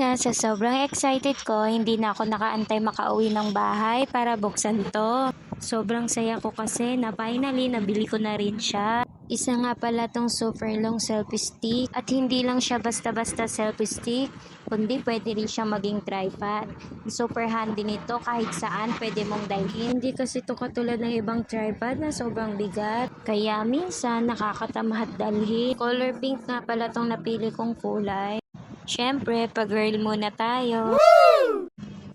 nga, sa sobrang excited ko, hindi na ako nakaantay makauwi ng bahay para buksan to. Sobrang saya ko kasi na finally nabili ko na rin siya. Isa nga pala tong super long selfie stick at hindi lang siya basta-basta selfie stick, kundi pwede rin siya maging tripod. Super handy nito kahit saan pwede mong dalhin. Hindi kasi ito katulad ng ibang tripod na sobrang bigat, kaya minsan nakakatamad dalhin. Color pink nga pala tong napili kong kulay. Siyempre, pag-girl muna tayo.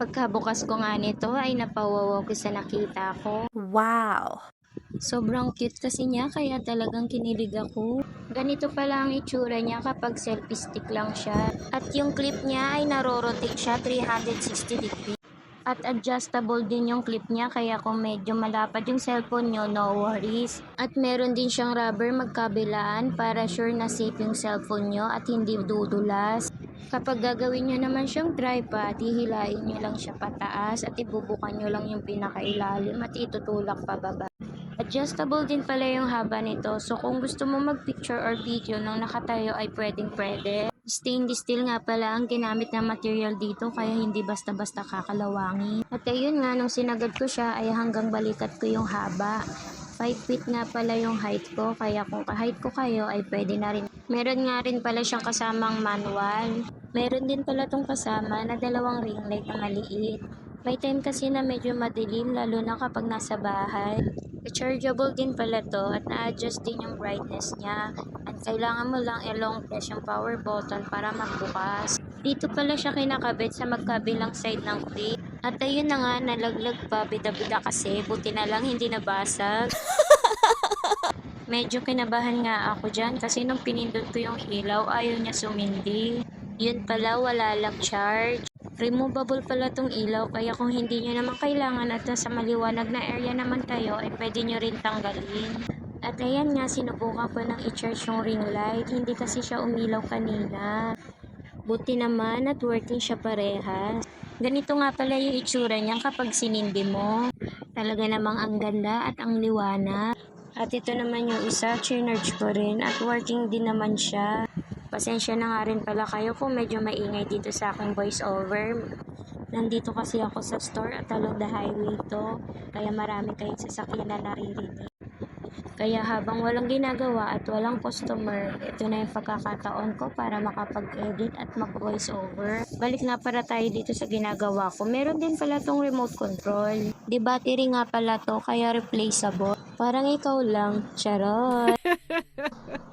Pagkabukas ko nga nito ay napawawaw ko sa nakita ko. Wow! Sobrang cute kasi niya kaya talagang kinilig ako. Ganito pala ang itsura niya kapag selfie stick lang siya. At yung clip niya ay narorotate siya 360 degrees. At adjustable din yung clip niya kaya kung medyo malapad yung cellphone nyo, no worries. At meron din siyang rubber magkabilaan para sure na safe yung cellphone nyo at hindi dudulas. Kapag gagawin nyo naman siyang tripod, hihilain nyo lang siya pataas at ibubukan nyo lang yung pinakailalim at itutulak pababa. Adjustable din pala yung haba nito, so kung gusto mo mag-picture or video nang nakatayo ay pwedeng-pwede. Stainless steel nga pala ang ginamit na material dito kaya hindi basta-basta kakalawangin. At ayun nga, nung sinagad ko siya ay hanggang balikat ko yung haba. 5 feet nga pala yung height ko, kaya kung ka-height ko kayo ay pwede na rin. Meron nga rin pala siyang kasamang manual. Meron din pala tong kasama na 2 ring light na maliit. May time kasi na medyo madilim lalo na kapag nasa bahay. Rechargeable din pala to at na-adjust din yung brightness niya. At kailangan mo lang i-long press yung power button para magbukas. Dito pala siya kinakabit sa magkabilang side ng clip. At ayun na nga, nalaglag pa, bida-bida kasi, buti na lang hindi nabasag. Medyo kinabahan nga ako dyan kasi nung pinindot ko yung ilaw, ayaw niya sumindi. Yun pala, wala lang charge. Removable pala tong ilaw kaya kung hindi nyo naman kailangan at sa maliwanag na area naman kayo ay pwede nyo rin tanggalin. At ayan nga, sinubukan ko ng i-charge yung ring light, hindi kasi siya umilaw kanina. Buti naman at working siya parehas. Ganito nga pala yung itsura niya kapag sinindi mo. Talaga namang ang ganda at ang liwanag. At ito naman yung isa, chinerge ko rin at working din naman siya. Pasensya na nga rin pala kayo kung medyo maingay dito sa aking voice over. Nandito kasi ako sa store at along the highway to, kaya marami kayong sasakyan na naririnig. Kaya habang walang ginagawa at walang customer, ito na yung pagkakataon ko para makapag-edit at mag-voice over. Balik nga para tayo dito sa ginagawa ko. Meron din pala tong remote control. Di battery nga pala to, kaya replaceable. Parang ikaw lang, charot.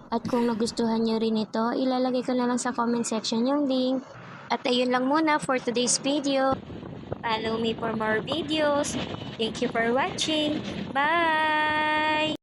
At kung nagustuhan nyo rin ito, ilalagay ko na lang sa comment section yung link. At ayun lang muna for today's video. Follow me for more videos. Thank you for watching. Bye!